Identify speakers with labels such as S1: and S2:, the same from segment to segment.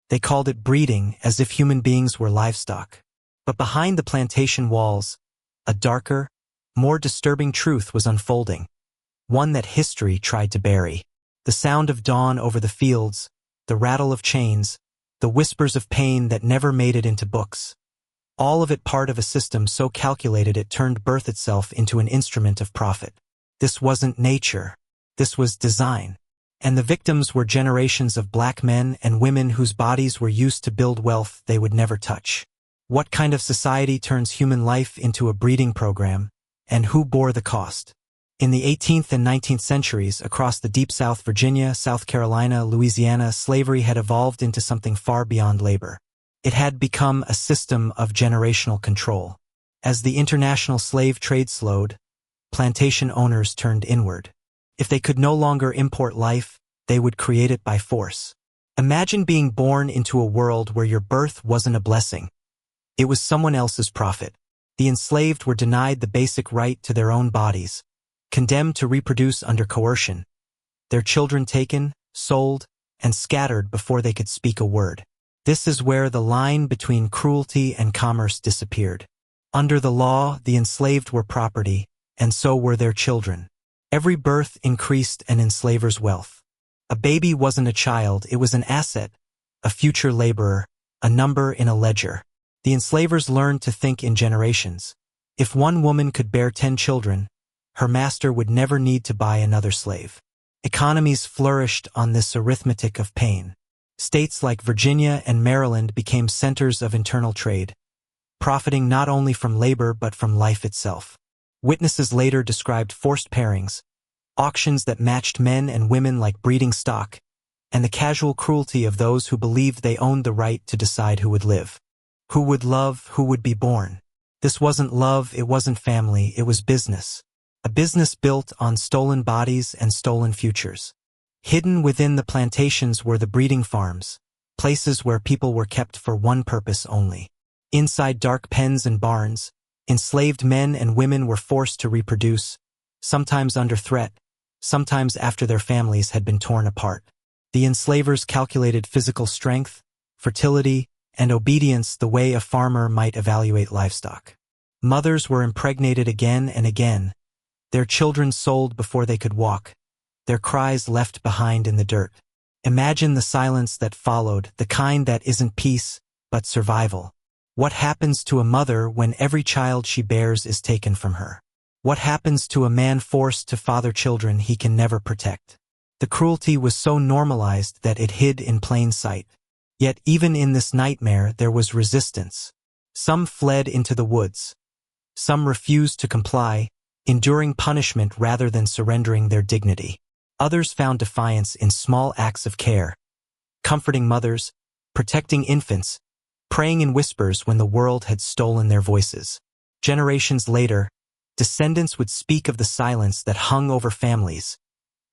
S1: They called it breeding, as if human beings were livestock. But behind the plantation walls, a darker, more disturbing truth was unfolding, one that history tried to bury. The sound of dawn over the fields, the rattle of chains, the whispers of pain that never made it into books. All of it part of a system so calculated it turned birth itself into an instrument of profit. This wasn't nature. This was design. And the victims were generations of black men and women whose bodies were used to build wealth they would never touch. What kind of society turns human life into a breeding program, and who bore the cost? In the 18th and 19th centuries, across the Deep South, Virginia, South Carolina, Louisiana, slavery had evolved into something far beyond labor. It had become a system of generational control. As the international slave trade slowed, plantation owners turned inward. If they could no longer import life, they would create it by force. Imagine being born into a world where your birth wasn't a blessing. It was someone else's profit. The enslaved were denied the basic right to their own bodies, condemned to reproduce under coercion, their children taken, sold, and scattered before they could speak a word. This is where the line between cruelty and commerce disappeared. Under the law, the enslaved were property, and so were their children. Every birth increased an enslaver's wealth. A baby wasn't a child, it was an asset, a future laborer, a number in a ledger. The enslavers learned to think in generations. If one woman could bear 10 children, her master would never need to buy another slave. Economies flourished on this arithmetic of pain. States like Virginia and Maryland became centers of internal trade, profiting not only from labor but from life itself. Witnesses later described forced pairings, auctions that matched men and women like breeding stock, and the casual cruelty of those who believed they owned the right to decide who would live, who would love, who would be born. This wasn't love, it wasn't family, it was business. A business built on stolen bodies and stolen futures. Hidden within the plantations were the breeding farms, places where people were kept for one purpose only. Inside dark pens and barns, enslaved men and women were forced to reproduce, sometimes under threat, sometimes after their families had been torn apart. The enslavers calculated physical strength, fertility, and obedience the way a farmer might evaluate livestock. Mothers were impregnated again and again, their children sold before they could walk, their cries left behind in the dirt. Imagine the silence that followed, the kind that isn't peace, but survival. What happens to a mother when every child she bears is taken from her? What happens to a man forced to father children he can never protect? The cruelty was so normalized that it hid in plain sight. Yet even in this nightmare there was resistance. Some fled into the woods. Some refused to comply, enduring punishment rather than surrendering their dignity. Others found defiance in small acts of care, comforting mothers, protecting infants, praying in whispers when the world had stolen their voices. Generations later, descendants would speak of the silence that hung over families,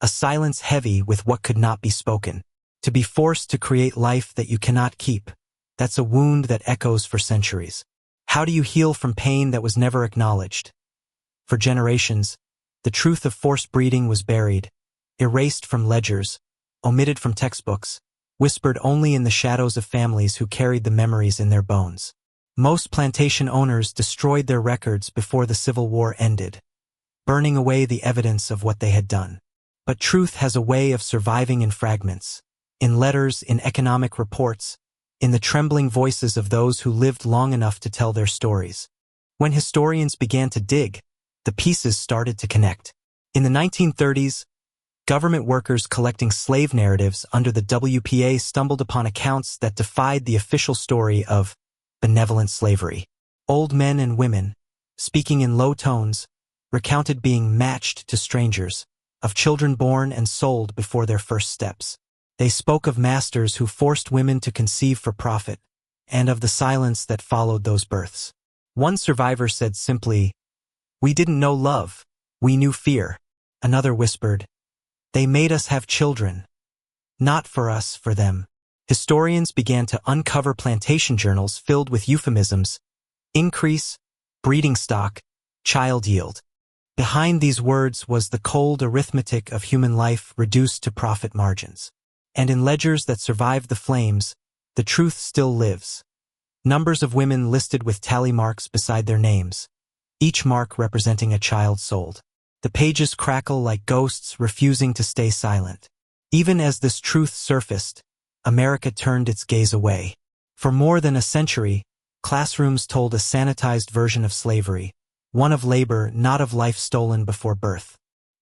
S1: a silence heavy with what could not be spoken. To be forced to create life that you cannot keep, that's a wound that echoes for centuries. How do you heal from pain that was never acknowledged? For generations, the truth of forced breeding was buried, erased from ledgers, omitted from textbooks, whispered only in the shadows of families who carried the memories in their bones. Most plantation owners destroyed their records before the Civil War ended, burning away the evidence of what they had done. But truth has a way of surviving in fragments, in letters, in economic reports, in the trembling voices of those who lived long enough to tell their stories. When historians began to dig, the pieces started to connect. In the 1930s, government workers collecting slave narratives under the WPA stumbled upon accounts that defied the official story of benevolent slavery. Old men and women, speaking in low tones, recounted being matched to strangers, of children born and sold before their first steps. They spoke of masters who forced women to conceive for profit, and of the silence that followed those births. One survivor said simply, "We didn't know love, we knew fear." Another whispered, "They made us have children. Not for us, for them." Historians began to uncover plantation journals filled with euphemisms: increase, breeding stock, child yield. Behind these words was the cold arithmetic of human life reduced to profit margins. And in ledgers that survived the flames, the truth still lives. Numbers of women listed with tally marks beside their names, each mark representing a child sold. The pages crackle like ghosts refusing to stay silent. Even as this truth surfaced, America turned its gaze away. For more than a century, classrooms told a sanitized version of slavery, one of labor, not of life stolen before birth.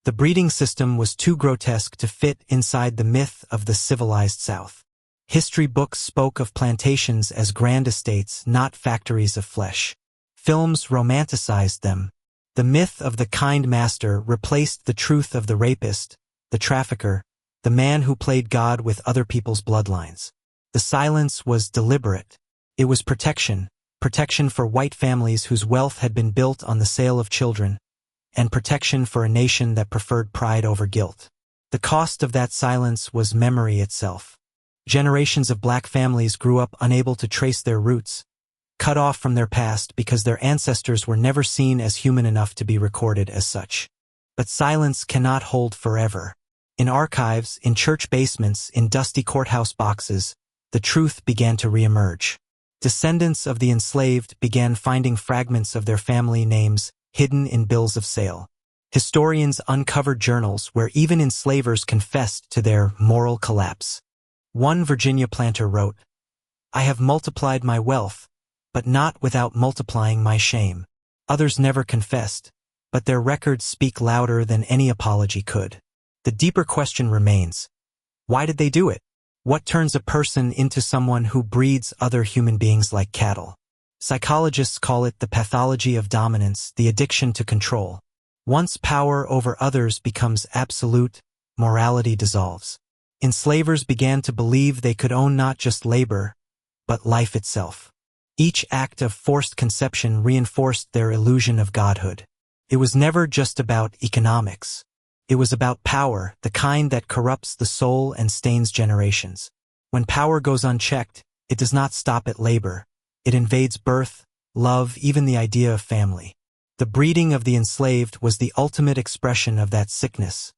S1: The breeding system was too grotesque to fit inside the myth of the civilized South. History books spoke of plantations as grand estates, not factories of flesh. Films romanticized them. The myth of the kind master replaced the truth of the rapist, the trafficker, the man who played God with other people's bloodlines. The silence was deliberate. It was protection for white families whose wealth had been built on the sale of children, and protection for a nation that preferred pride over guilt. The cost of that silence was memory itself. Generations of black families grew up unable to trace their roots, cut off from their past because their ancestors were never seen as human enough to be recorded as such. But silence cannot hold forever. In archives, in church basements, in dusty courthouse boxes, the truth began to reemerge. Descendants of the enslaved began finding fragments of their family names hidden in bills of sale. Historians uncovered journals where even enslavers confessed to their moral collapse. One Virginia planter wrote, "I have multiplied my wealth, but not without multiplying my shame." Others never confessed, but their records speak louder than any apology could. The deeper question remains, why did they do it? What turns a person into someone who breeds other human beings like cattle? Psychologists call it the pathology of dominance, the addiction to control. Once power over others becomes absolute, morality dissolves. Enslavers began to believe they could own not just labor, but life itself. Each act of forced conception reinforced their illusion of godhood. It was never just about economics. It was about power, the kind that corrupts the soul and stains generations. When power goes unchecked, it does not stop at labor. It invades birth, love, even the idea of family. The breeding of the enslaved was the ultimate expression of that sickness.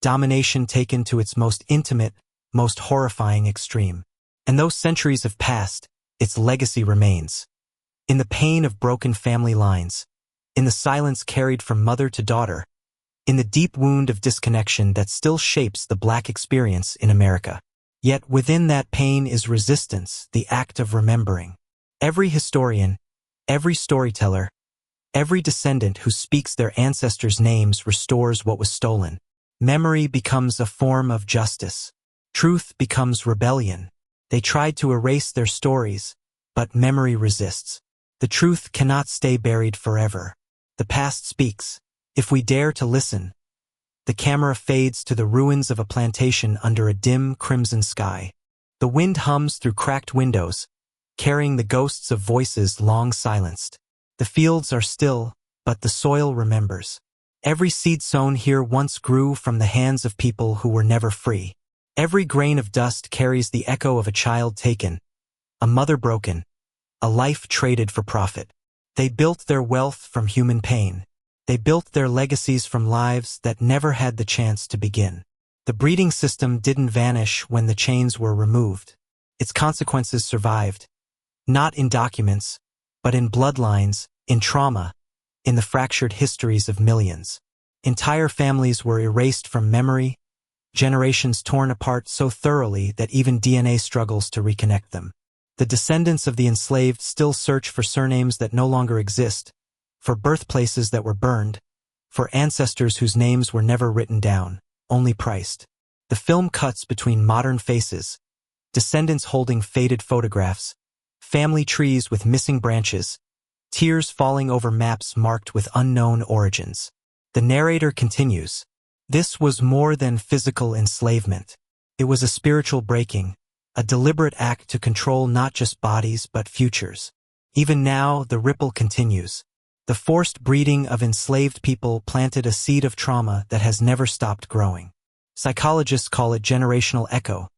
S1: Domination taken to its most intimate, most horrifying extreme. And though centuries have passed, its legacy remains. In the pain of broken family lines, in the silence carried from mother to daughter, in the deep wound of disconnection that still shapes the black experience in America. Yet within that pain is resistance, the act of remembering. Every historian, every storyteller, every descendant who speaks their ancestors' names restores what was stolen. Memory becomes a form of justice. Truth becomes rebellion. They tried to erase their stories, but memory resists. The truth cannot stay buried forever. The past speaks. If we dare to listen, the camera fades to the ruins of a plantation under a dim crimson sky. The wind hums through cracked windows, carrying the ghosts of voices long silenced. The fields are still, but the soil remembers. Every seed sown here once grew from the hands of people who were never free. Every grain of dust carries the echo of a child taken, a mother broken, a life traded for profit. They built their wealth from human pain. They built their legacies from lives that never had the chance to begin. The breeding system didn't vanish when the chains were removed. Its consequences survived, not in documents, but in bloodlines, in trauma, in the fractured histories of millions. Entire families were erased from memory, generations torn apart so thoroughly that even DNA struggles to reconnect them. The descendants of the enslaved still search for surnames that no longer exist, for birthplaces that were burned, for ancestors whose names were never written down, only priced. The film cuts between modern faces, descendants holding faded photographs, family trees with missing branches, tears falling over maps marked with unknown origins. The narrator continues, "This was more than physical enslavement. It was a spiritual breaking, a deliberate act to control not just bodies but futures. Even now, the ripple continues. The forced breeding of enslaved people planted a seed of trauma that has never stopped growing. Psychologists call it generational echo,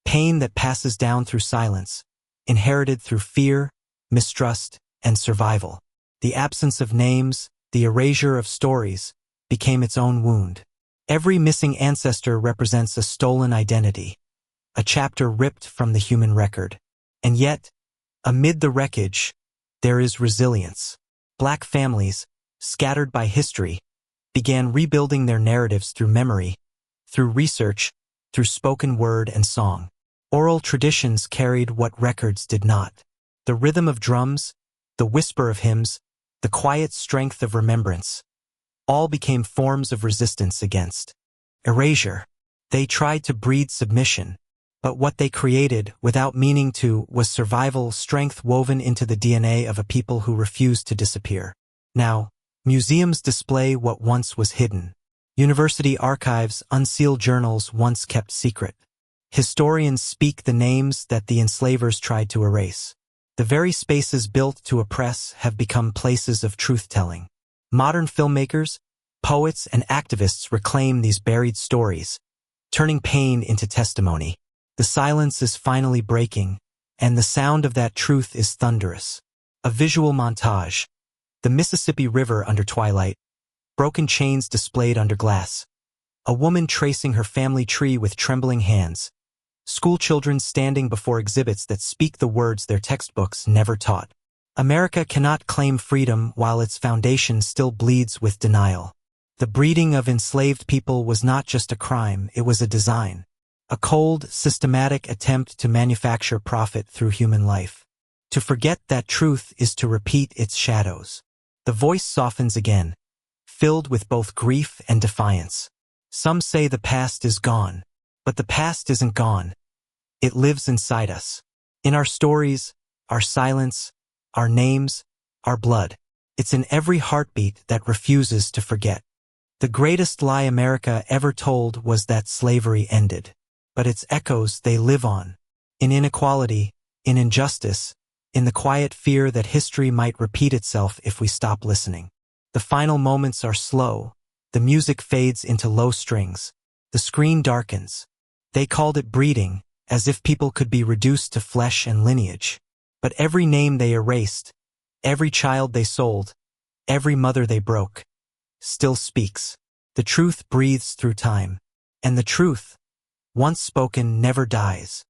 S1: pain that passes down through silence, inherited through fear, mistrust, and survival. The absence of names, the erasure of stories, became its own wound. Every missing ancestor represents a stolen identity, a chapter ripped from the human record. And yet, amid the wreckage, there is resilience. Black families, scattered by history, began rebuilding their narratives through memory, through research, through spoken word and song. Oral traditions carried what records did not. The rhythm of drums, the whisper of hymns, the quiet strength of remembrance, all became forms of resistance against erasure. They tried to breed submission, but what they created, without meaning to, was survival strength woven into the DNA of a people who refused to disappear. Now, museums display what once was hidden. University archives unseal journals once kept secret. Historians speak the names that the enslavers tried to erase. The very spaces built to oppress have become places of truth-telling. Modern filmmakers, poets, and activists reclaim these buried stories, turning pain into testimony. The silence is finally breaking, and the sound of that truth is thunderous. A visual montage. The Mississippi River under twilight. Broken chains displayed under glass. A woman tracing her family tree with trembling hands. Schoolchildren standing before exhibits that speak the words their textbooks never taught. America cannot claim freedom while its foundation still bleeds with denial. The breeding of enslaved people was not just a crime, it was a design. A cold, systematic attempt to manufacture profit through human life. To forget that truth is to repeat its shadows. The voice softens again, filled with both grief and defiance. Some say the past is gone, but the past isn't gone. It lives inside us. In our stories, our silence, our names, our blood. It's in every heartbeat that refuses to forget. The greatest lie America ever told was that slavery ended. But its echoes, they live on. In inequality, in injustice, in the quiet fear that history might repeat itself if we stop listening. The final moments are slow. The music fades into low strings. The screen darkens. They called it breeding, as if people could be reduced to flesh and lineage. But every name they erased, every child they sold, every mother they broke, still speaks. The truth breathes through time. And the truth, once spoken, never dies.